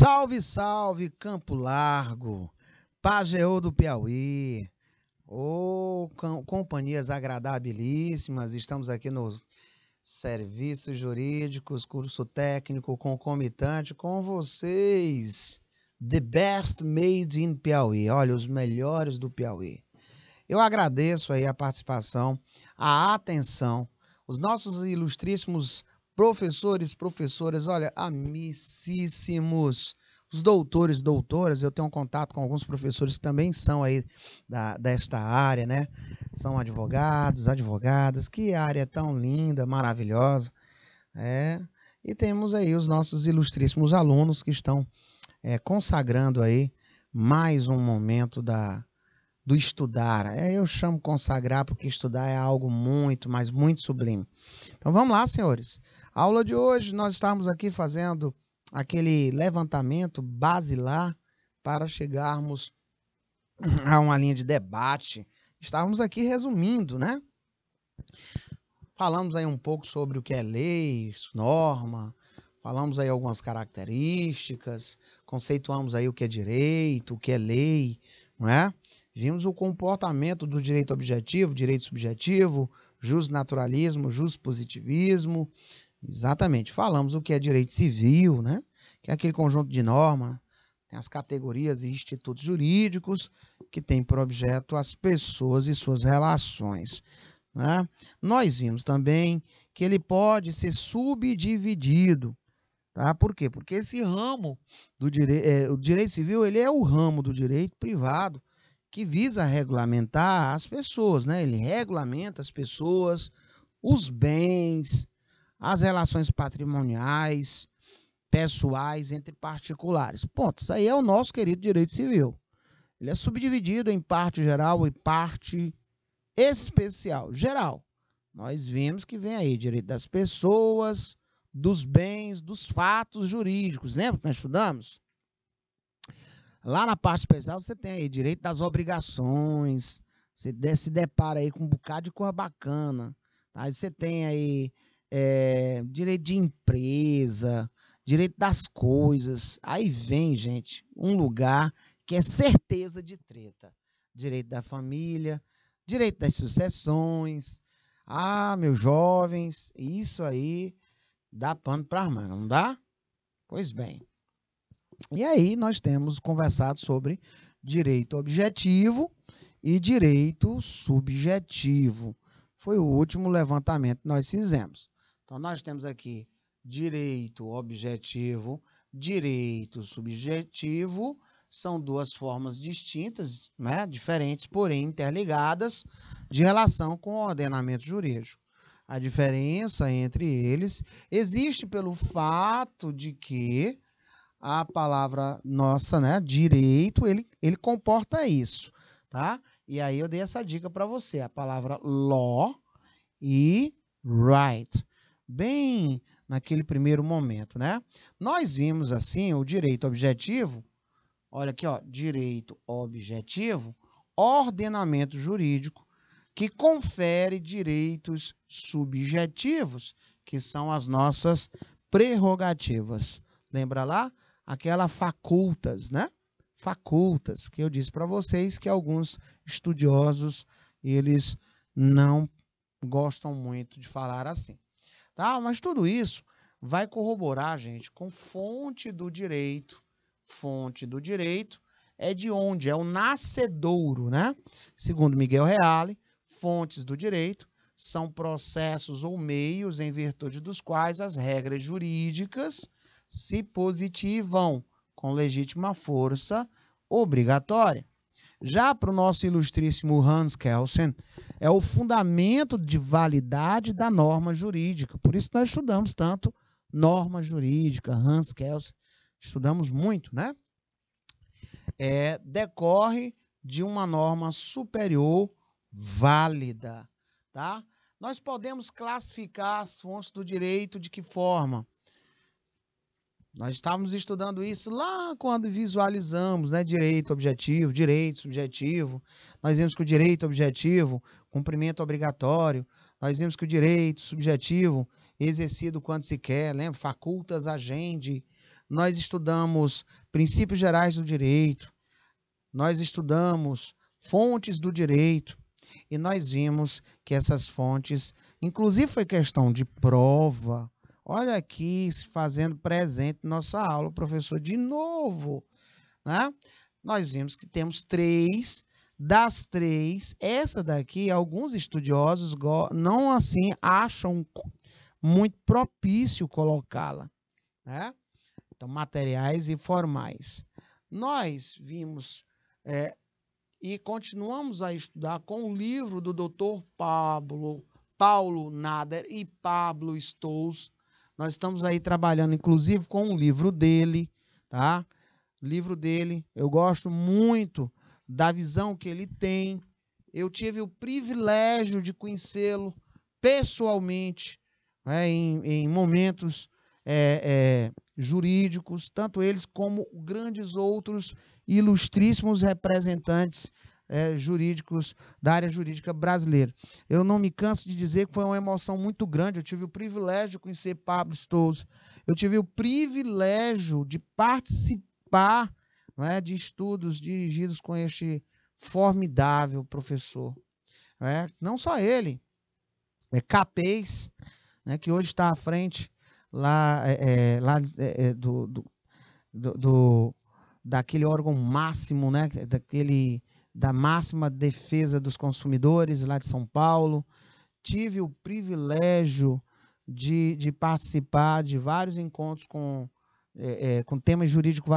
Salve, salve, Campo Largo, Pajeú do Piauí, companhias agradabilíssimas, estamos aqui nos Serviços Jurídicos, curso técnico concomitante com vocês, The Best Made in Piauí, olha, os melhores do Piauí. Eu agradeço aí a participação, a atenção, os nossos ilustríssimos professores, professoras, olha, amicíssimos, os doutores, doutoras, eu tenho um contato com alguns professores que também são aí desta área, né? São advogados, advogadas, que área tão linda, maravilhosa, e temos aí os nossos ilustríssimos alunos que estão consagrando aí mais um momento do estudar. Eu chamo consagrar porque estudar é algo muito, mas muito sublime. Então vamos lá, senhores. A aula de hoje nós estamos aqui fazendo aquele levantamento basilar para chegarmos a uma linha de debate. Estávamos aqui resumindo, né? Falamos aí um pouco sobre o que é lei, norma, falamos aí algumas características, conceituamos aí o que é direito, o que é lei, não é? Vimos o comportamento do direito objetivo, direito subjetivo, justnaturalismo, justpositivismo. Exatamente. Falamos o que é direito civil, né? Que é aquele conjunto de normas, tem as categorias e institutos jurídicos que tem por objeto as pessoas e suas relações, né? Nós vimos também que ele pode ser subdividido, tá? Por quê? Porque esse ramo do direito, o direito civil, ele é o ramo do direito privado que visa regulamentar as pessoas, né? Ele regulamenta as pessoas, os bens, as relações patrimoniais, pessoais entre particulares. Ponto. Isso aí é o nosso querido direito civil. Ele é subdividido em parte geral e parte especial. Geral, nós vimos que vem aí direito das pessoas, dos bens, dos fatos jurídicos. Lembra que nós estudamos? Lá na parte especial você tem aí direito das obrigações, você se depara aí com um bocado de coisa bacana. Aí você tem aí direito de empresa, direito das coisas. Aí vem, gente, um lugar que é certeza de treta. Direito da família, direito das sucessões. Ah, meus jovens, isso aí dá pano para as mangas, não dá? Pois bem. E aí nós temos conversado sobre direito objetivo e direito subjetivo. Foi o último levantamento que nós fizemos. Então nós temos aqui direito objetivo, direito subjetivo, são duas formas distintas, né, diferentes, porém interligadas, de relação com o ordenamento jurídico. A diferença entre eles existe pelo fato de que a palavra nossa, né, direito, ele comporta isso, tá? E aí eu dei essa dica para você, a palavra law e right, bem naquele primeiro momento, né? Nós vimos assim o direito objetivo, olha aqui, ó, direito objetivo, ordenamento jurídico que confere direitos subjetivos, que são as nossas prerrogativas. Lembra lá? Aquela facultas, né? Facultas, que eu disse para vocês que alguns estudiosos, eles não gostam muito de falar assim, tá? Mas tudo isso vai corroborar, gente, com fonte do direito. Fonte do direito é de onde? É o nascedouro, né? Segundo Miguel Reale, fontes do direito são processos ou meios em virtude dos quais as regras jurídicas se positivam com legítima força obrigatória. Já para o nosso ilustríssimo Hans Kelsen, é o fundamento de validade da norma jurídica. Por isso nós estudamos tanto norma jurídica, Hans Kelsen, estudamos muito, né? Decorre de uma norma superior válida, tá? Nós podemos classificar as fontes do direito de que forma? Nós estávamos estudando isso lá quando visualizamos, né, direito objetivo, direito subjetivo. Nós vimos que o direito objetivo, cumprimento obrigatório. Nós vimos que o direito subjetivo, exercido quando se quer, lembra? Facultas agendi. nós estudamos princípios gerais do direito, nós estudamos fontes do direito, e nós vimos que essas fontes, inclusive foi questão de prova. Olha aqui, se fazendo presente nossa aula, professor, de novo, né? Nós vimos que temos 3, das 3, essa daqui, alguns estudiosos não assim acham muito propício colocá-la, né? Então, materiais e formais. Nós vimos e continuamos a estudar com o livro do Dr. Paulo Nader e Pablo Stolz. Nós estamos aí trabalhando, inclusive, com o livro dele, tá? Livro dele, eu gosto muito da visão que ele tem. Eu tive o privilégio de conhecê-lo pessoalmente, né, em momentos jurídicos, tanto eles como grandes outros ilustríssimos representantes jurídicos da área jurídica brasileira. Eu não me canso de dizer que foi uma emoção muito grande. Eu tive o privilégio de conhecer Pablo Stolz, eu tive o privilégio de participar, né, de estudos dirigidos com este formidável professor. Não só ele, Capês, né, que hoje está à frente lá, daquele órgão máximo, né, da máxima defesa dos consumidores lá de São Paulo. Tive o privilégio de participar de vários encontros com temas jurídicos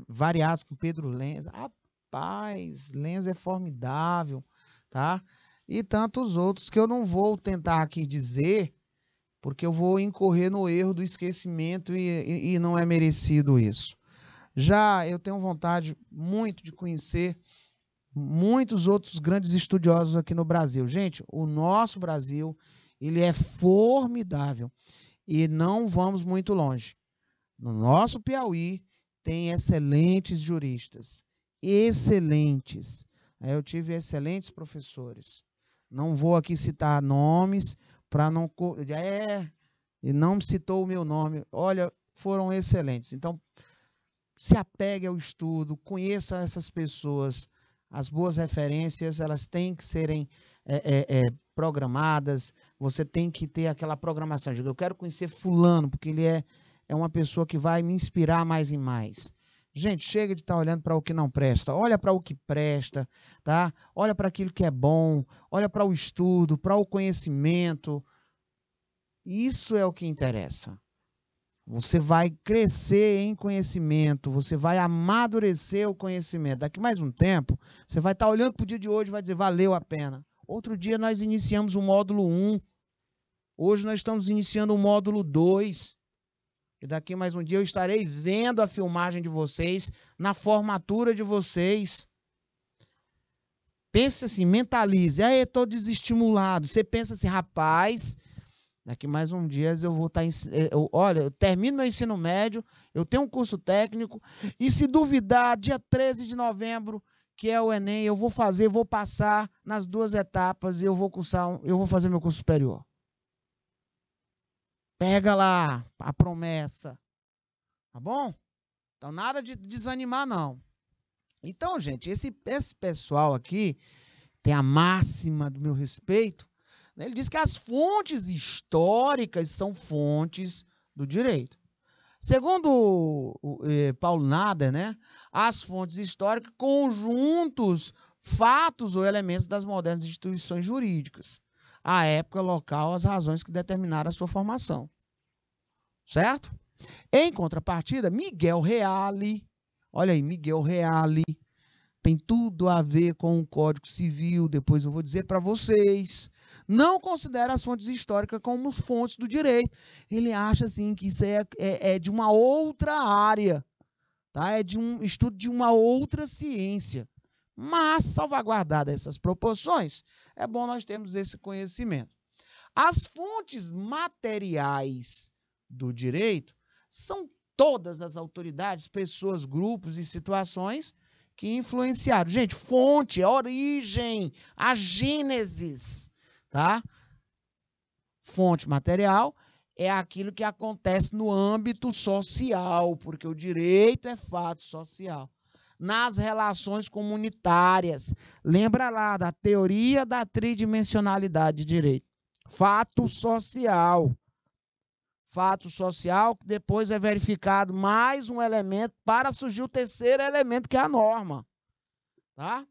variados com Pedro Lenz. Rapaz, Lenz é formidável, tá? E tantos outros que eu não vou tentar aqui dizer, porque eu vou incorrer no erro do esquecimento e não é merecido isso. Já eu tenho vontade muito de conhecer muitos outros grandes estudiosos aqui no Brasil. Gente, o nosso Brasil, ele é formidável e não vamos muito longe. No nosso Piauí tem excelentes juristas, excelentes. Eu tive excelentes professores. Não vou aqui citar nomes para não... e não me citou o meu nome. Olha, foram excelentes. Então, se apegue ao estudo, conheça essas pessoas. As boas referências, elas têm que serem programadas. Você tem que ter aquela programação. Eu quero conhecer fulano, porque ele é uma pessoa que vai me inspirar mais e mais. Gente, chega de estar olhando para o que não presta. Olha para o que presta, tá? Olha para aquilo que é bom. Olha para o estudo, para o conhecimento. Isso é o que interessa. Você vai crescer em conhecimento, você vai amadurecer o conhecimento. Daqui mais um tempo, você vai estar olhando para o dia de hoje e vai dizer, valeu a pena. Outro dia nós iniciamos o módulo 1, hoje nós estamos iniciando o módulo 2. E daqui mais um dia eu estarei vendo a filmagem de vocês, na formatura de vocês. Pense assim, mentalize. Aí eu estou desestimulado. Você pensa assim, rapaz... Daqui mais um dia eu vou estar... olha, eu termino meu ensino médio, eu tenho um curso técnico, e se duvidar, dia 13 de novembro, que é o Enem, eu vou vou passar nas 2 etapas e eu vou fazer meu curso superior. Pega lá a promessa, tá bom? Então, nada de desanimar, não. Então, gente, esse pessoal aqui tem a máxima do meu respeito. Ele diz que as fontes históricas são fontes do direito. Segundo Paulo Nader, né, as fontes históricas, conjuntos, fatos ou elementos das modernas instituições jurídicas. A época, local, as razões que determinaram a sua formação. Certo? Em contrapartida, Miguel Reale, olha aí, Miguel Reale, tem tudo a ver com o Código Civil, depois eu vou dizer para vocês. Não considera as fontes históricas como fontes do direito. Ele acha assim que isso é de uma outra área, tá? É de um estudo de uma outra ciência. Mas, salvaguardadas essas proporções, é bom nós termos esse conhecimento. As fontes materiais do direito são todas as autoridades, pessoas, grupos e situações que influenciaram. Gente, fonte, a origem, a gênesis, tá? Fonte material é aquilo que acontece no âmbito social, porque o direito é fato social. Nas relações comunitárias, lembra lá da teoria da tridimensionalidade de direito. Fato social. Fato social que depois é verificado mais um elemento para surgir o terceiro elemento, que é a norma. Tá?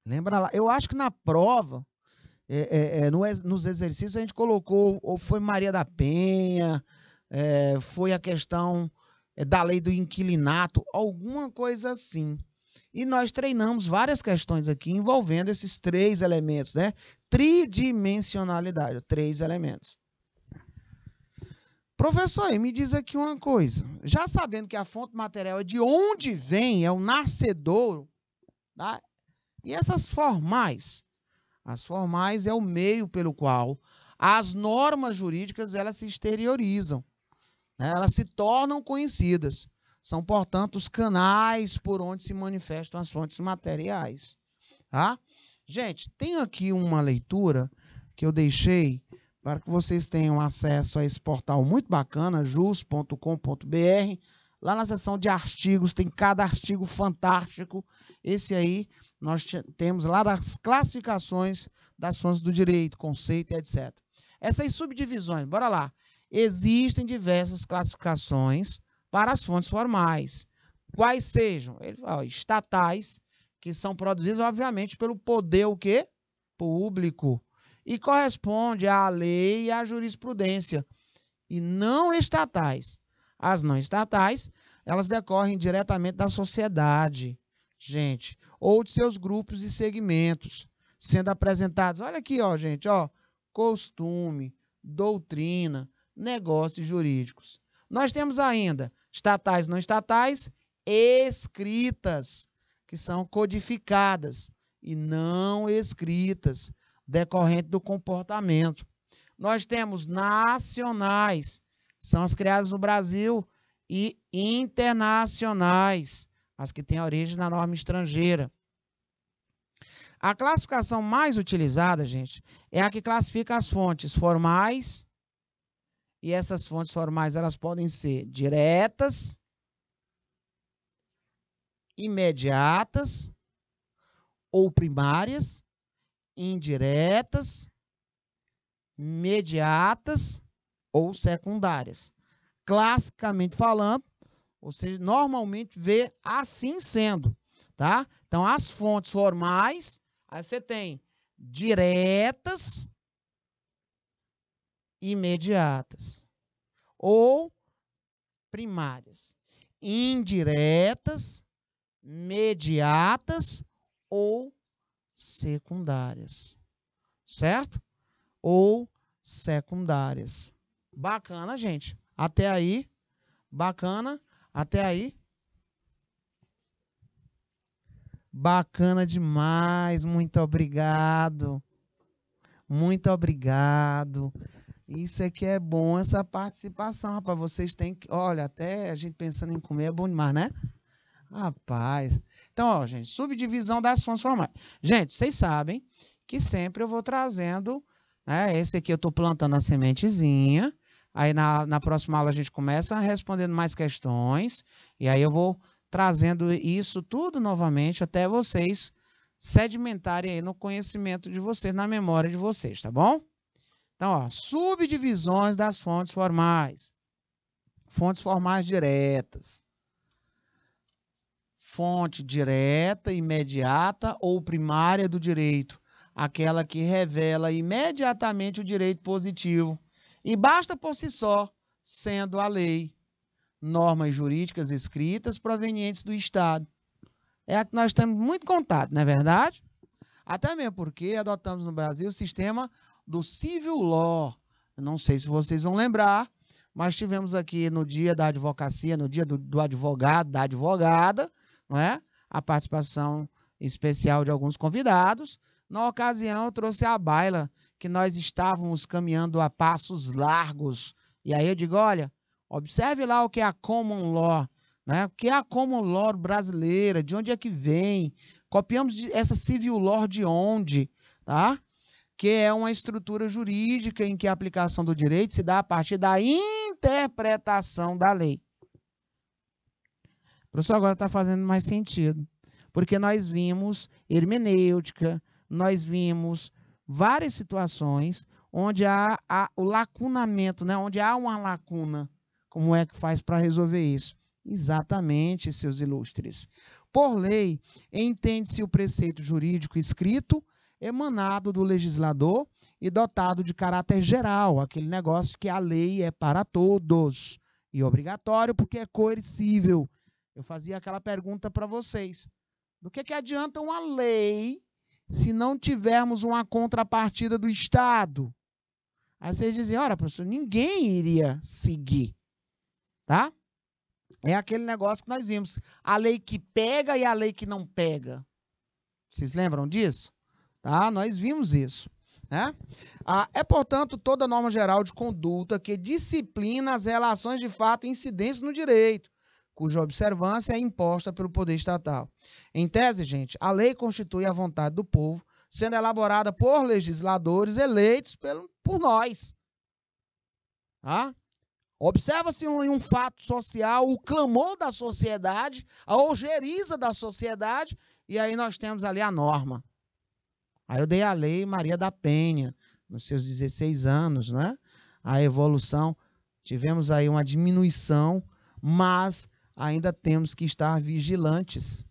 Lembra lá? Eu acho que na prova, nos exercícios, a gente colocou, ou foi Maria da Penha, foi a questão da lei do inquilinato, alguma coisa assim. E nós treinamos várias questões aqui envolvendo esses três elementos, né? Tridimensionalidade, 3 elementos. Professor, me diz aqui uma coisa. Já sabendo que a fonte material é de onde vem, é o nascedouro, tá? E essas formais? As formais é o meio pelo qual as normas jurídicas elas se exteriorizam, né? Elas se tornam conhecidas. São, portanto, os canais por onde se manifestam as fontes materiais. Tá? Gente, tem aqui uma leitura que eu deixei para que vocês tenham acesso a esse portal muito bacana, jus.com.br. Lá na seção de artigos, tem cada artigo fantástico. Esse aí, nós temos lá das classificações das fontes do direito, conceito e etc. Essas subdivisões, bora lá. Existem diversas classificações para as fontes formais. Quais sejam? Estatais, que são produzidas, obviamente, pelo poder o quê? Público. E corresponde à lei e à jurisprudência. E não estatais. As não estatais, elas decorrem diretamente da sociedade, gente, ou de seus grupos e segmentos, sendo apresentados, olha aqui, ó, gente, ó, costume, doutrina, negócios jurídicos. Nós temos ainda estatais, não estatais, escritas, que são codificadas, e não escritas, decorrente do comportamento. Nós temos nacionais, são as criadas no Brasil, e internacionais, as que têm origem na norma estrangeira. A classificação mais utilizada, gente, é a que classifica as fontes formais, e essas fontes formais elas podem ser diretas, imediatas, ou primárias, indiretas, imediatas ou secundárias. Classicamente falando, você normalmente vê assim sendo, tá? Então, as fontes formais, aí você tem diretas, imediatas ou primárias, indiretas, mediatas ou secundárias, certo? Ou secundárias. Bacana, gente. Até aí, bacana. Até aí. Bacana demais. Muito obrigado. Muito obrigado. Isso aqui é bom, essa participação, rapaz. Vocês têm que... Olha, até a gente pensando em comer é bom demais, né? Rapaz. Então, ó, gente, subdivisão das fontes formais. Gente, vocês sabem que sempre eu vou trazendo, né? Esse aqui eu estou plantando a sementezinha. Aí na próxima aula a gente começa respondendo mais questões. E aí eu vou trazendo isso tudo novamente até vocês sedimentarem aí no conhecimento de vocês, na memória de vocês, tá bom? Então, ó, subdivisões das fontes formais. Fontes formais diretas. Fonte direta, imediata ou primária do direito. Aquela que revela imediatamente o direito positivo. E basta por si só, sendo a lei. Normas jurídicas escritas provenientes do Estado. É a que nós temos muito contato, não é verdade? Até mesmo porque adotamos no Brasil o sistema do Civil Law. Eu não sei se vocês vão lembrar, mas tivemos aqui no dia da advocacia, no dia do advogado, da advogada, não é? A participação especial de alguns convidados. Na ocasião, eu trouxe à baila que nós estávamos caminhando a passos largos. E aí eu digo, olha, observe lá o que é a Common Law, né? O que é a Common Law brasileira, de onde é que vem? Copiamos essa Civil Law de onde, tá? que é uma estrutura jurídica em que a aplicação do direito se dá a partir da interpretação da lei. Professor, agora está fazendo mais sentido, porque nós vimos hermenêutica, nós vimos várias situações onde há o lacunamento, né? Onde há uma lacuna. Como é que faz para resolver isso? Exatamente, seus ilustres. Por lei, entende-se o preceito jurídico escrito, emanado do legislador e dotado de caráter geral, aquele negócio que a lei é para todos e obrigatório porque é coercível. Eu fazia aquela pergunta para vocês. Do que adianta uma lei se não tivermos uma contrapartida do Estado? Aí vocês dizem, olha, professor, ninguém iria seguir, tá? É aquele negócio que nós vimos, a lei que pega e a lei que não pega. Vocês lembram disso? Tá? Nós vimos isso, né? É, portanto, toda norma geral de conduta que disciplina as relações de fato incidentes no direito, cuja observância é imposta pelo poder estatal. Em tese, gente, a lei constitui a vontade do povo, sendo elaborada por legisladores eleitos por nós. Tá? Observa-se em um fato social o clamor da sociedade, a ojeriza da sociedade, e aí nós temos ali a norma. Aí eu dei a lei Maria da Penha, nos seus 16 anos, né? A evolução, tivemos aí uma diminuição, mas ainda temos que estar vigilantes.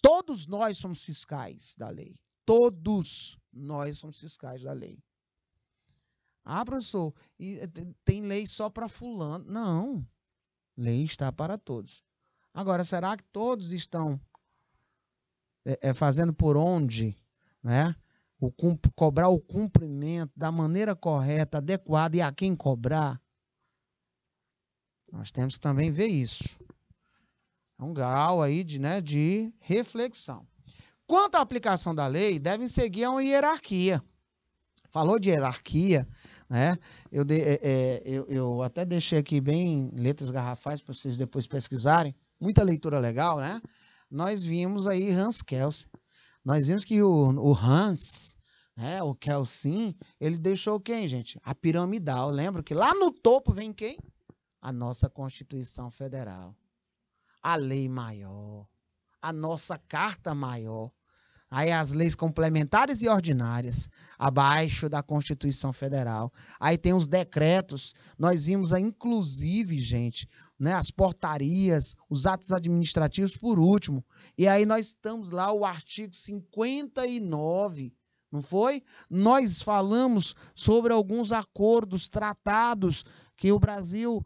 Todos nós somos fiscais da lei. Todos nós somos fiscais da lei. Ah, professor, tem lei só para fulano. Não, lei está para todos. Agora, será que todos estão fazendo por onde, né? Cobrar o cumprimento da maneira correta, adequada e a quem cobrar? Nós temos que também ver isso. É um grau aí de reflexão. Quanto à aplicação da lei, devem seguir uma hierarquia. Falou de hierarquia, né? Eu até deixei aqui bem letras garrafais para vocês depois pesquisarem. Muita leitura legal, né? Nós vimos aí Hans Kelsen. Nós vimos que o Hans, né, o Kelsen, ele deixou quem, gente? A piramidal. Lembra que lá no topo vem quem? A nossa Constituição Federal. A lei maior. A nossa Carta Maior. Aí as leis complementares e ordinárias, abaixo da Constituição Federal. Aí tem os decretos, nós vimos aí, inclusive, gente, né, as portarias, os atos administrativos por último. E aí nós estamos lá, o artigo 59, não foi? Nós falamos sobre alguns acordos, tratados, que o Brasil,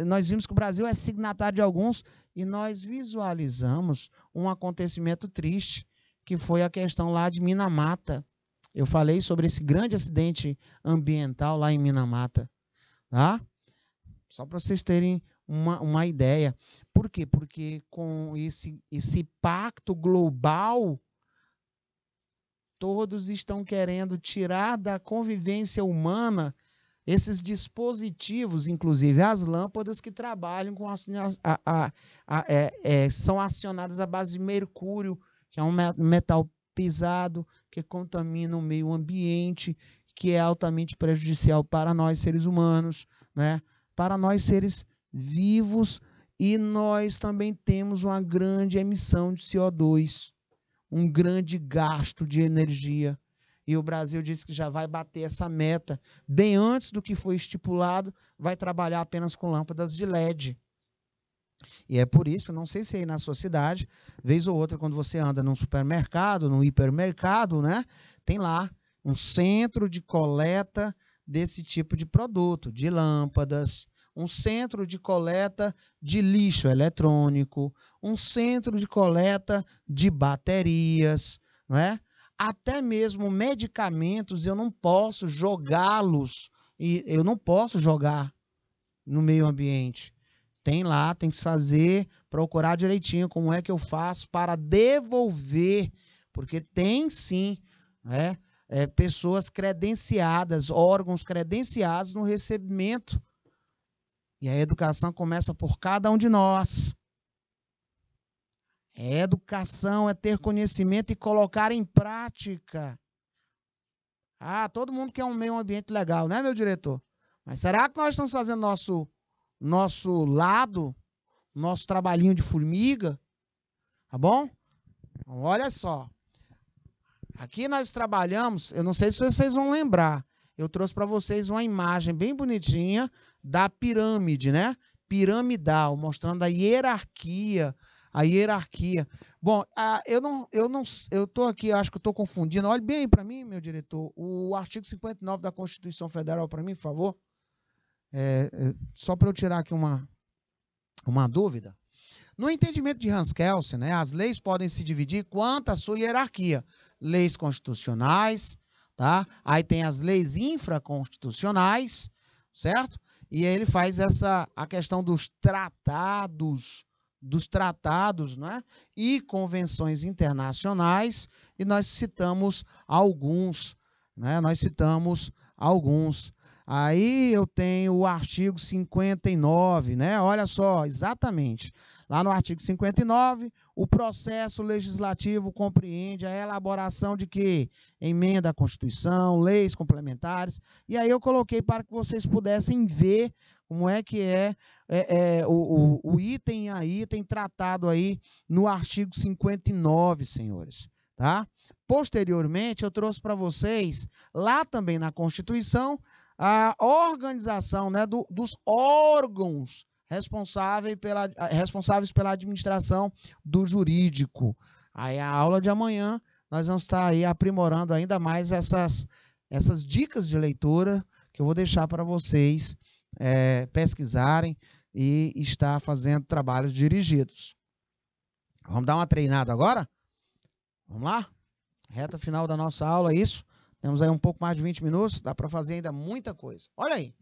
nós vimos que o Brasil é signatário de alguns, e nós visualizamos um acontecimento triste, que foi a questão lá de Minamata. Eu falei sobre esse grande acidente ambiental lá em Minamata. Tá? Só para vocês terem uma ideia. Por quê? Porque com esse pacto global, todos estão querendo tirar da convivência humana esses dispositivos, inclusive as lâmpadas que trabalham com são acionadas à base de mercúrio, que é um metal pesado, que contamina o meio ambiente, que é altamente prejudicial para nós seres humanos, né? Para nós seres vivos, e nós também temos uma grande emissão de CO2, um grande gasto de energia. E o Brasil disse que já vai bater essa meta. Bem antes do que foi estipulado, vai trabalhar apenas com lâmpadas de LED. E é por isso, não sei se aí na sua cidade, vez ou outra, quando você anda num supermercado, num hipermercado, né, tem lá um centro de coleta desse tipo de produto, de lâmpadas, um centro de coleta de lixo eletrônico, um centro de coleta de baterias, não é? Até mesmo medicamentos, eu não posso jogá-los, e eu não posso jogar no meio ambiente. Tem lá, tem que se fazer, procurar direitinho como é que eu faço para devolver, porque tem sim, né, pessoas credenciadas, órgãos credenciados no recebimento. E a educação começa por cada um de nós. Educação é ter conhecimento e colocar em prática Ah, todo mundo quer um meio ambiente legal, né, meu diretor? Mas será que nós estamos fazendo nosso lado, nosso trabalhinho de formiga? Tá bom? Então, olha só. Aqui nós trabalhamos, eu não sei se vocês vão lembrar, eu trouxe para vocês uma imagem bem bonitinha da pirâmide, né? Piramidal, mostrando a hierarquia. Bom, eu tô aqui, acho que eu tô confundindo. Olhe bem aí para mim, meu diretor, o artigo 59 da Constituição Federal para mim, por favor. Só para eu tirar aqui uma dúvida. No entendimento de Hans Kelsen, né, as leis podem se dividir quanto à sua hierarquia. Leis constitucionais, tá? Aí tem as leis infraconstitucionais, certo? E aí ele faz a questão dos tratados, né? E convenções internacionais, e nós citamos alguns, né? Nós citamos alguns. Aí eu tenho o artigo 59, né? Olha só, exatamente. Lá no artigo 59, o processo legislativo compreende a elaboração de quê? Emenda à Constituição, leis complementares. E aí eu coloquei para que vocês pudessem ver como é que o item a item tratado aí no artigo 59, senhores. Tá? Posteriormente, eu trouxe para vocês, lá também na Constituição, a organização, né, dos órgãos responsáveis pela administração do jurídico. Aí a aula de amanhã nós vamos estar aí aprimorando ainda mais essas dicas de leitura que eu vou deixar para vocês pesquisarem e estar fazendo trabalhos dirigidos. Vamos dar uma treinada agora? Vamos lá? Reta final da nossa aula, isso. Temos aí um pouco mais de 20 minutos, dá para fazer ainda muita coisa. Olha aí.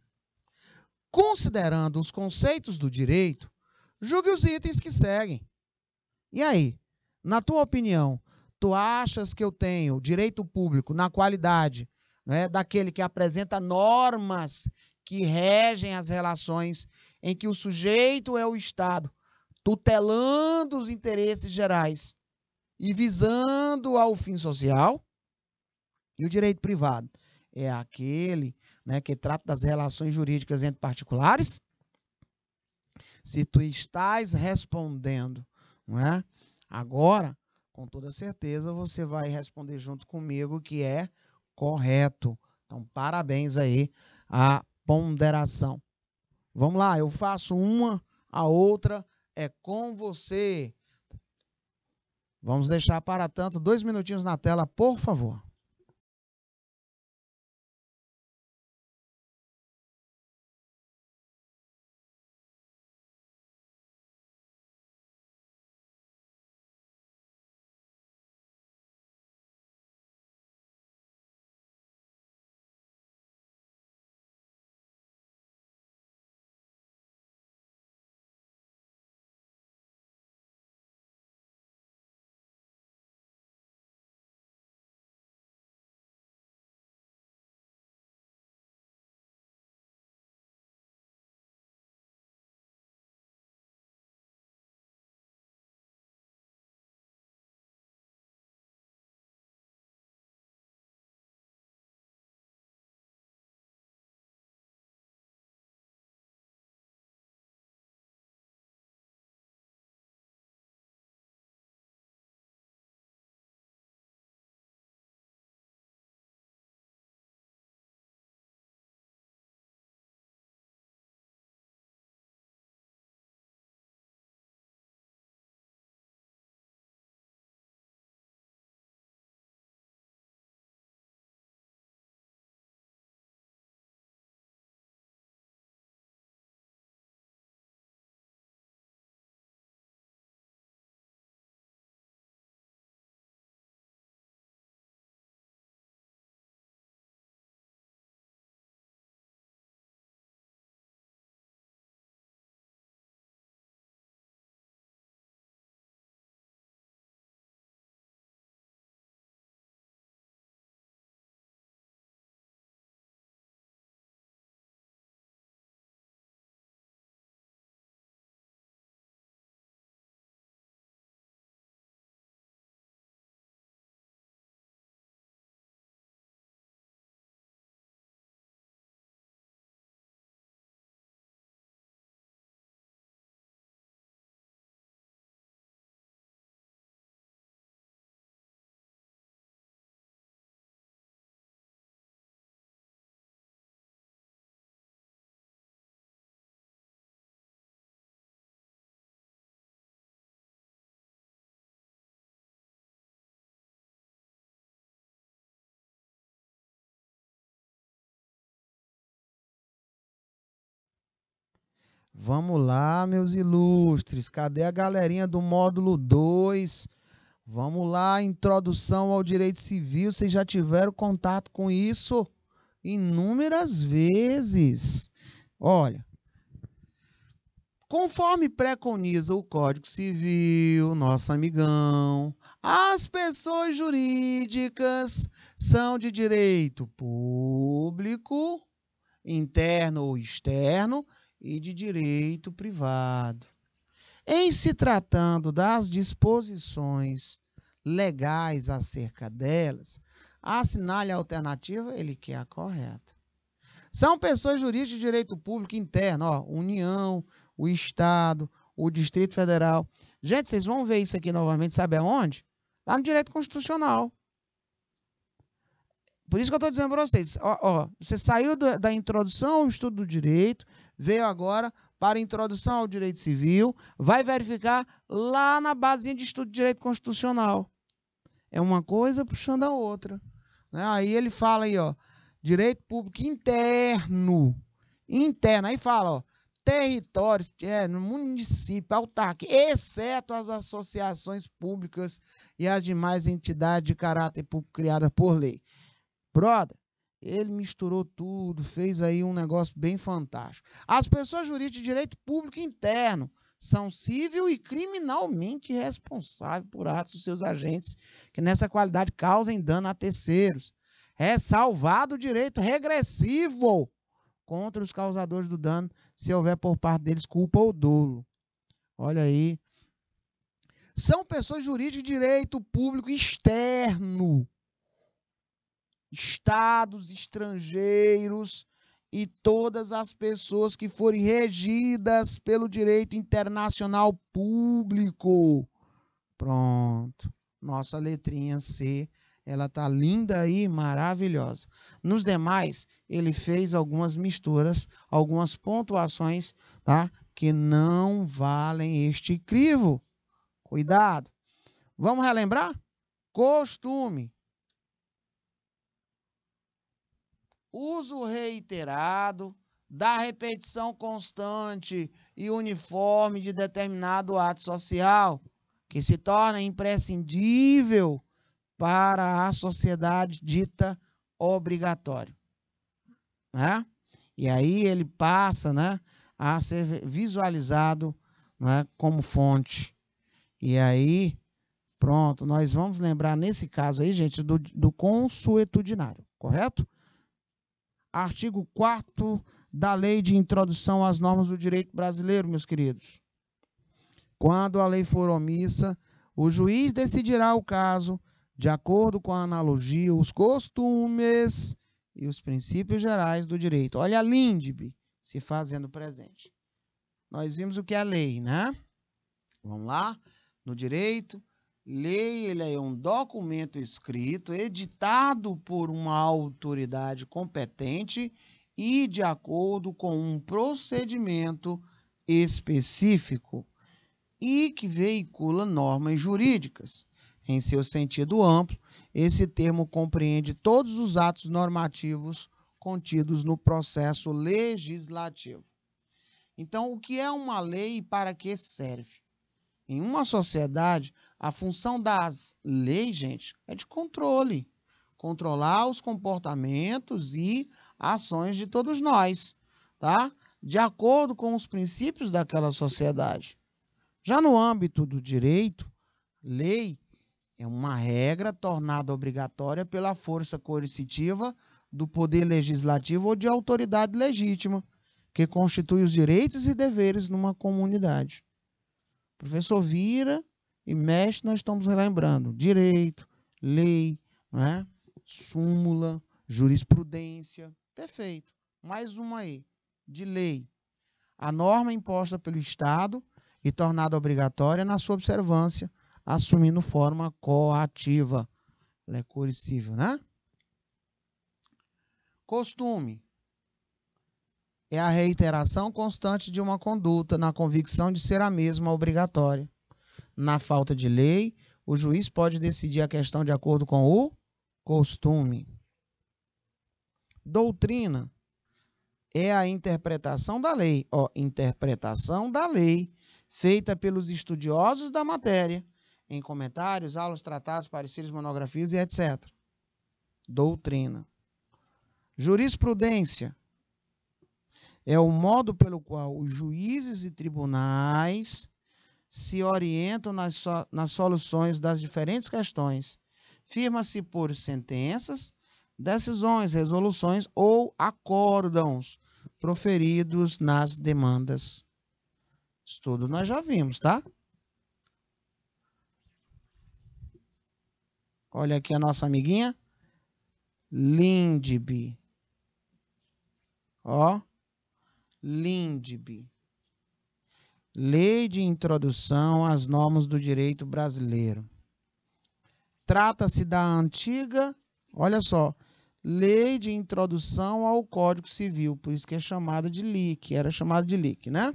Considerando os conceitos do direito, julgue os itens que seguem. E aí, na tua opinião, tu achas que eu tenho direito público na qualidade, né, daquele que apresenta normas que regem as relações em que o sujeito é o Estado, tutelando os interesses gerais e visando ao fim social? E o direito privado é aquele, né, que trata das relações jurídicas entre particulares? Se tu estás respondendo, não é? Agora, com toda certeza, você vai responder junto comigo que é correto. Então, parabéns aí à ponderação. Vamos lá, eu faço uma, a outra é com você. Vamos deixar para tanto 2 minutinhos na tela, por favor. Vamos lá, meus ilustres. Cadê a galerinha do módulo 2? Vamos lá, introdução ao direito civil. Vocês já tiveram contato com isso inúmeras vezes. Olha, conforme preconiza o Código Civil, nosso amigão, as pessoas jurídicas são de direito público, interno ou externo, e de direito privado. Em se tratando das disposições legais acerca delas, assinale a alternativa, ele quer a correta. São pessoas jurídicas de direito público interno, ó, União, o Estado, o Distrito Federal. Gente, vocês vão ver isso aqui novamente, sabe aonde? Lá no direito constitucional. Por isso que eu estou dizendo para vocês, você saiu da introdução ao estudo do direito, veio agora para a introdução ao direito civil, vai verificar lá na basinha de estudo de direito constitucional. É uma coisa puxando a outra. Né? Aí ele fala aí, ó, direito público interno. Interno, aí fala, ó, territórios, no município, autarquia, exceto as associações públicas e as demais entidades de caráter público criadas por lei. Brother, ele misturou tudo, fez aí um negócio bem fantástico. As pessoas jurídicas de direito público interno são civil e criminalmente responsáveis por atos dos seus agentes que nessa qualidade causem dano a terceiros. É salvado o direito regressivo contra os causadores do dano, se houver por parte deles culpa ou dolo. Olha aí. São pessoas jurídicas de direito público externo. Estados, estrangeiros e todas as pessoas que forem regidas pelo direito internacional público. Pronto. Nossa letrinha C, ela tá linda aí, maravilhosa. Nos demais, ele fez algumas misturas, algumas pontuações, tá? Que não valem este crivo. Cuidado. Vamos relembrar? Costume. Uso reiterado da repetição constante e uniforme de determinado ato social, que se torna imprescindível para a sociedade dita obrigatório. Né? E aí ele passa, né, a ser visualizado, né, como fonte. E aí, pronto, nós vamos lembrar nesse caso aí, gente, do consuetudinário, correto? Artigo 4º da Lei de Introdução às Normas do Direito Brasileiro, meus queridos. Quando a lei for omissa, o juiz decidirá o caso de acordo com a analogia, os costumes e os princípios gerais do direito. Olha a LINDB se fazendo presente. Nós vimos o que é a lei, né? Vamos lá? No direito, lei, ele é um documento escrito, editado por uma autoridade competente e de acordo com um procedimento específico e que veicula normas jurídicas. Em seu sentido amplo, esse termo compreende todos os atos normativos contidos no processo legislativo. Então, o que é uma lei e para que serve? Em uma sociedade, a função das leis, gente, é de controle. Controlar os comportamentos e ações de todos nós, tá? De acordo com os princípios daquela sociedade. Já no âmbito do direito, lei é uma regra tornada obrigatória pela força coercitiva do poder legislativo ou de autoridade legítima, que constitui os direitos e deveres numa comunidade. O professor vira e mexe, nós estamos relembrando direito, lei, né? Súmula, jurisprudência, perfeito. Mais uma aí, de lei. A norma imposta pelo Estado e tornada obrigatória na sua observância, assumindo forma coativa. Ela é coercível, né? Costume. É a reiteração constante de uma conduta na convicção de ser a mesma obrigatória. Na falta de lei, o juiz pode decidir a questão de acordo com o costume. Doutrina é a interpretação da lei. Ó, interpretação da lei feita pelos estudiosos da matéria, em comentários, aulas, tratados, pareceres, monografias e etc. Doutrina. Jurisprudência é o modo pelo qual os juízes e tribunais se orientam nas soluções das diferentes questões. Firma-se por sentenças, decisões, resoluções ou acórdãos proferidos nas demandas. Isso tudo nós já vimos, tá? Olha aqui a nossa amiguinha Lindbe. Ó, Lindbe. Lei de Introdução às Normas do Direito Brasileiro. Trata-se da antiga, olha só, Lei de Introdução ao Código Civil, por isso que é chamada de LIC, era chamada de LIC, né?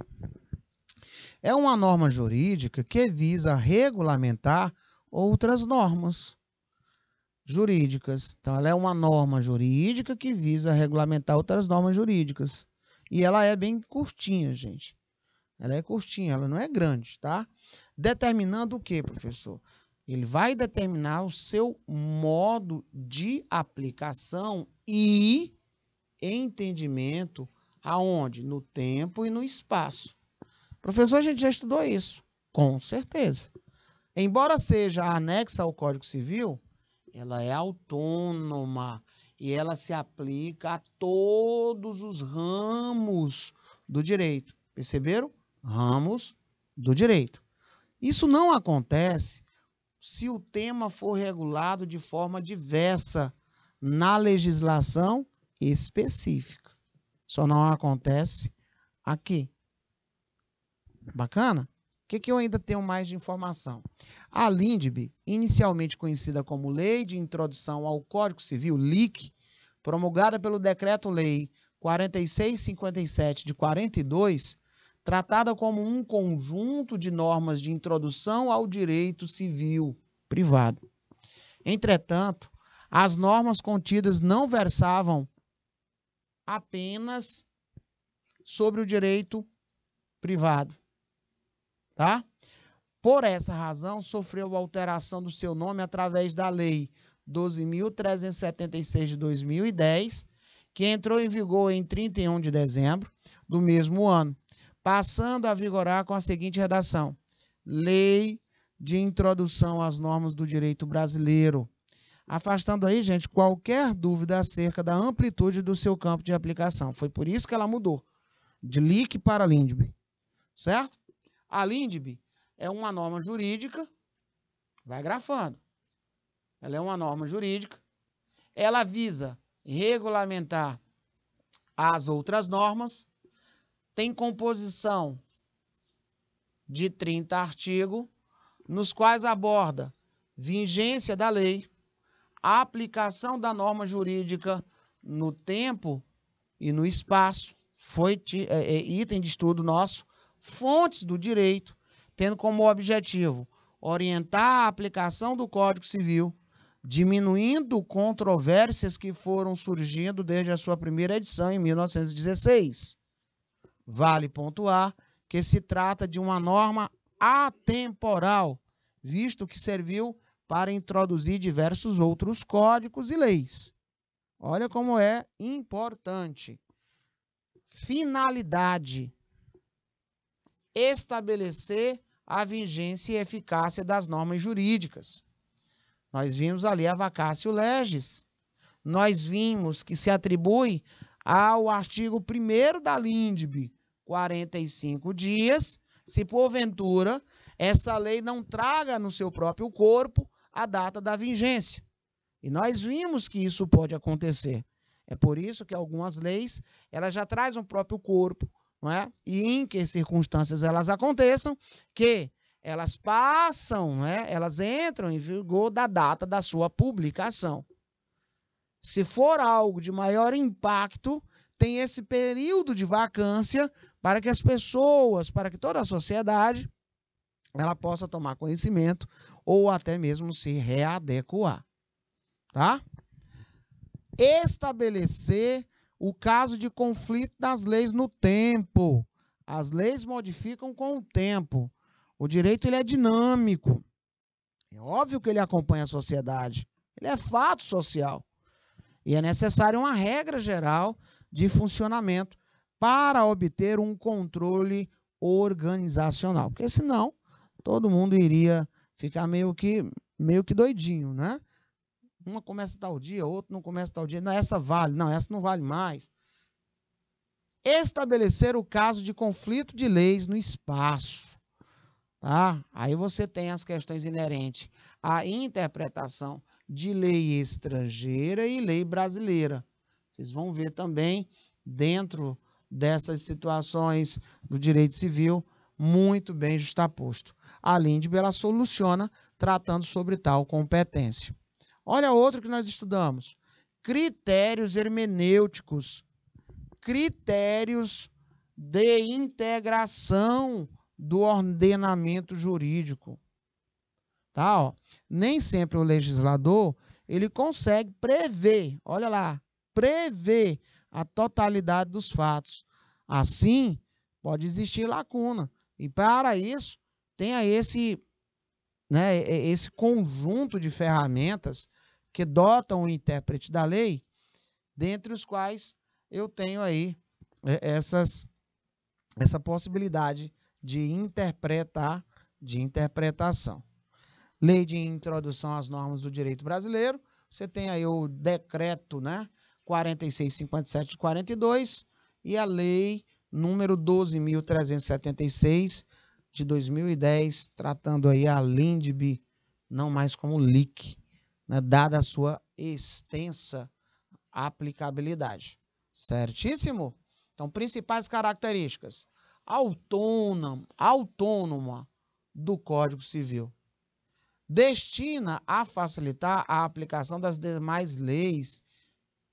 É uma norma jurídica que visa regulamentar outras normas jurídicas. Então, ela é uma norma jurídica que visa regulamentar outras normas jurídicas. E ela é bem curtinha, gente. Ela é curtinha, ela não é grande, tá? Determinando o quê, professor? Ele vai determinar o seu modo de aplicação e entendimento aonde? No tempo e no espaço. Professor, a gente já estudou isso. Com certeza. Embora seja anexa ao Código Civil, ela é autônoma e ela se aplica a todos os ramos do direito. Perceberam? Ramos do direito. Isso não acontece se o tema for regulado de forma diversa na legislação específica. Só não acontece aqui. Bacana? O que eu ainda tenho mais de informação? A Lindbe, inicialmente conhecida como Lei de Introdução ao Código Civil, LIC, promulgada pelo Decreto-Lei 4657 de 42, tratada como um conjunto de normas de introdução ao direito civil privado. Entretanto, as normas contidas não versavam apenas sobre o direito privado, tá? Por essa razão, sofreu alteração do seu nome através da Lei 12.376 de 2010, que entrou em vigor em 31 de dezembro do mesmo ano, passando a vigorar com a seguinte redação: Lei de Introdução às Normas do Direito Brasileiro. Afastando aí, gente, qualquer dúvida acerca da amplitude do seu campo de aplicação. Foi por isso que ela mudou de LIC para Lindbe, certo? A Lindbe é uma norma jurídica, vai grafando. Ela é uma norma jurídica, ela visa regulamentar as outras normas, tem composição de 30 artigos, nos quais aborda vigência da lei, a aplicação da norma jurídica no tempo e no espaço, foi item de estudo nosso, fontes do direito, tendo como objetivo orientar a aplicação do Código Civil, diminuindo controvérsias que foram surgindo desde a sua primeira edição em 1916. Vale pontuar que se trata de uma norma atemporal, visto que serviu para introduzir diversos outros códigos e leis. Olha como é importante. Finalidade: estabelecer a vigência e eficácia das normas jurídicas. Nós vimos ali a vacatio legis. Nós vimos que se atribui ao artigo 1º da Lindbe 45 dias, se porventura essa lei não traga no seu próprio corpo a data da vigência. E nós vimos que isso pode acontecer. É por isso que algumas leis elas já trazem o próprio corpo, não é? E em que circunstâncias elas aconteçam, que elas passam, né? Elas entram em vigor da data da sua publicação. Se for algo de maior impacto, tem esse período de vacância para que as pessoas, para que toda a sociedade, ela possa tomar conhecimento ou até mesmo se readequar, tá? Estabelecer o caso de conflito das leis no tempo. As leis modificam com o tempo. O direito ele é dinâmico. É óbvio que ele acompanha a sociedade. Ele é fato social. E é necessário uma regra geral de funcionamento para obter um controle organizacional. Porque senão todo mundo iria ficar meio que doidinho, né? Uma começa tal dia, outro não começa tal dia. Não, essa vale, não, essa não vale mais. Estabelecer o caso de conflito de leis no espaço. Tá? Aí você tem as questões inerentes à interpretação de lei estrangeira e lei brasileira. Vocês vão ver também, dentro dessas situações do direito civil, muito bem justaposto. A Lindbe, ela soluciona tratando sobre tal competência. Olha outro que nós estudamos. Critérios hermenêuticos. Critérios de integração do ordenamento jurídico. Tá, ó. Nem sempre o legislador ele consegue prever, olha lá, prever a totalidade dos fatos. Assim, pode existir lacuna. E para isso, tenha esse conjunto de ferramentas que dotam o intérprete da lei, dentre os quais eu tenho aí essa possibilidade de interpretação. Lei de introdução às normas do direito brasileiro, você tem aí o decreto, né, 4657 de 42 e a lei número 12.376 de 2010, tratando aí a Lindbe, não mais como LIC, né, dada a sua extensa aplicabilidade. Certíssimo? Então, principais características. Autônoma do Código Civil. Destina a facilitar a aplicação das demais leis.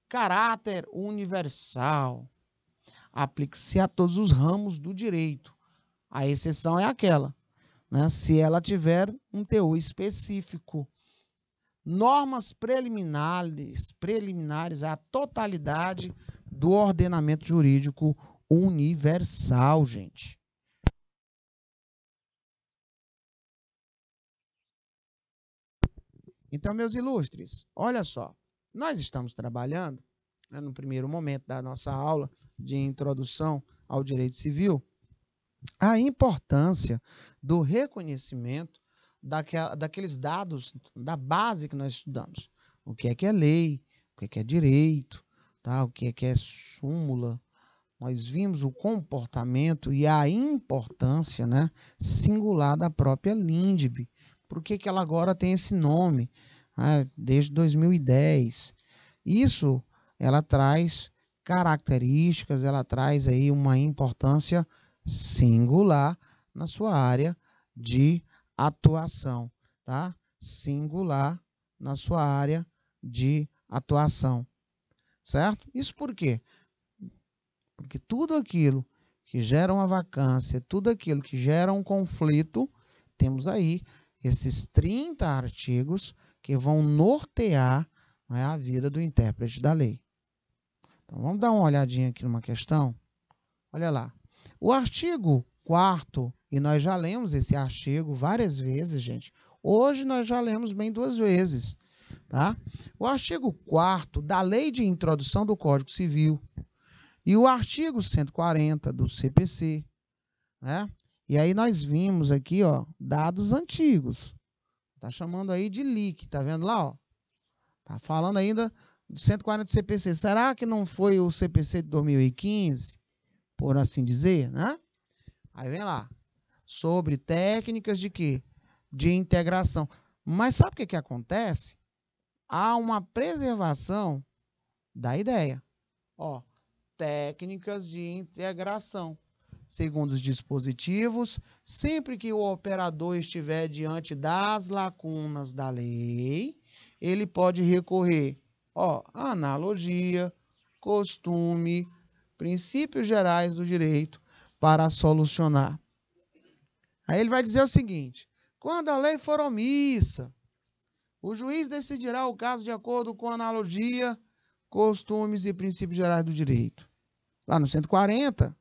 Caráter universal. Aplica-se a todos os ramos do direito. A exceção é aquela, né, se ela tiver um teor específico. Normas preliminares à totalidade do ordenamento jurídico universal, gente. Então, meus ilustres, olha só, nós estamos trabalhando, né, no primeiro momento da nossa aula de introdução ao direito civil, a importância do reconhecimento daqueles dados da base que nós estudamos. O que é lei, o que é direito, tá? O que é súmula. Nós vimos o comportamento e a importância, né, singular da própria Lindbe. Por que ela agora tem esse nome, né, desde 2010? Isso, ela traz características, ela traz aí uma importância singular na sua área de atuação, tá? Singular na sua área de atuação, certo? Isso por quê? Porque tudo aquilo que gera uma vacância, tudo aquilo que gera um conflito, temos aí esses 30 artigos que vão nortear, né, a vida do intérprete da lei. Então, vamos dar uma olhadinha aqui numa questão. Olha lá. O artigo 4º, e nós já lemos esse artigo várias vezes, gente. Hoje nós já lemos bem 2 vezes, tá? O artigo 4º da Lei de Introdução do Código Civil e o artigo 140 do CPC, né? E aí nós vimos aqui, ó, dados antigos. Tá chamando aí de LIC, tá vendo lá, ó? Tá falando ainda de 140 do CPC. Será que não foi o CPC de 2015, por assim dizer, né? Aí vem lá, sobre técnicas de quê? De integração. Mas sabe o que acontece? Há uma preservação da ideia. Ó, técnicas de integração. Segundo os dispositivos, sempre que o operador estiver diante das lacunas da lei, ele pode recorrer, ó, a analogia, costume, princípios gerais do direito para solucionar. Aí ele vai dizer o seguinte: quando a lei for omissa, o juiz decidirá o caso de acordo com a analogia, costumes e princípios gerais do direito. Lá no 140,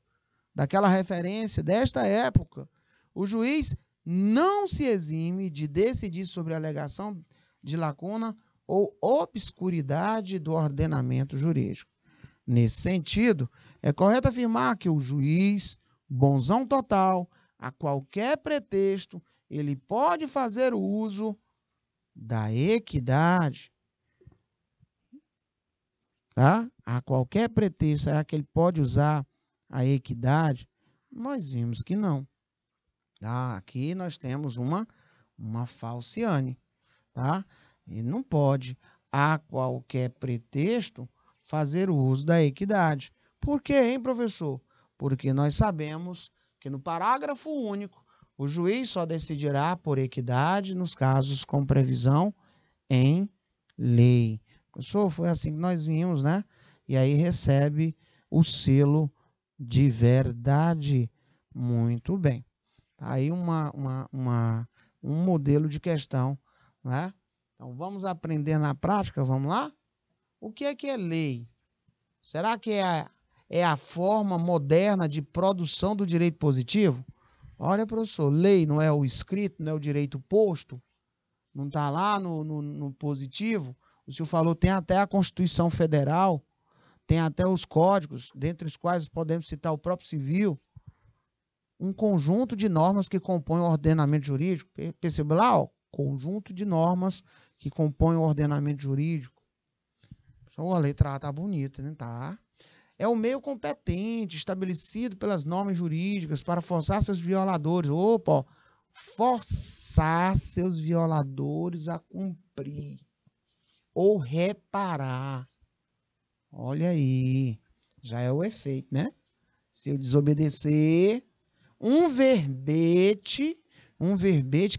daquela referência desta época, o juiz não se exime de decidir sobre a alegação de lacuna ou obscuridade do ordenamento jurídico. Nesse sentido, é correto afirmar que o juiz, bonzão total, a qualquer pretexto, ele pode fazer uso da equidade. Tá? A qualquer pretexto, será que ele pode usar a equidade? Nós vimos que não. Tá? Aqui nós temos uma falciane. Tá? Ele não pode, a qualquer pretexto, fazer uso da equidade. Por quê, hein, professor? Porque nós sabemos que no parágrafo único, o juiz só decidirá por equidade nos casos com previsão em lei. Professor, foi assim que nós vimos, né? E aí recebe o selo de verdade. Muito bem. Aí um modelo de questão, né? Então, vamos aprender na prática, vamos lá? O que é lei? Será que é a forma moderna de produção do direito positivo? Olha, professor, lei não é o escrito, não é o direito posto? Não está lá no positivo? O senhor falou, tem até a Constituição Federal, tem até os códigos, dentre os quais podemos citar o próprio civil, um conjunto de normas que compõem o ordenamento jurídico. Perceba lá, ó, conjunto de normas que compõem o ordenamento jurídico. A letra A está bonita, né? Tá. É o meio competente estabelecido pelas normas jurídicas para forçar seus violadores. Opa, ó, forçar seus violadores a cumprir ou reparar. Olha aí, já é o efeito, né? Se eu desobedecer, um verbete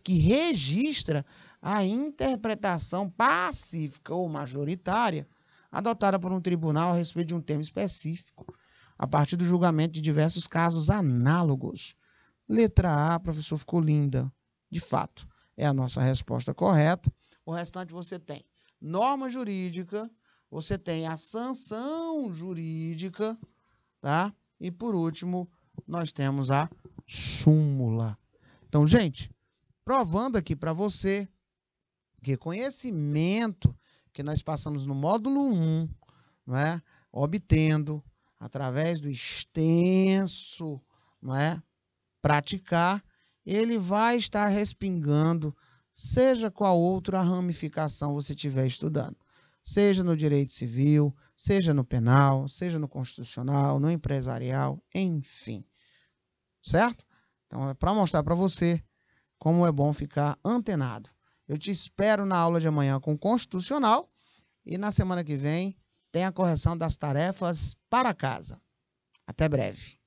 que registra a interpretação pacífica ou majoritária adotada por um tribunal a respeito de um tema específico, a partir do julgamento de diversos casos análogos. Letra A, professor, ficou linda. De fato, é a nossa resposta correta. O restante você tem norma jurídica, você tem a sanção jurídica, tá? E por último, nós temos a súmula. Então, gente, provando aqui para você que conhecimento que nós passamos no módulo 1, né, obtendo através do extenso, né, praticar, ele vai estar respingando, seja qual outra ramificação você estiver estudando. Seja no direito civil, seja no penal, seja no constitucional, no empresarial, enfim. Certo? Então, é para mostrar para você como é bom ficar antenado. Eu te espero na aula de amanhã com o constitucional e na semana que vem tem a correção das tarefas para casa. Até breve.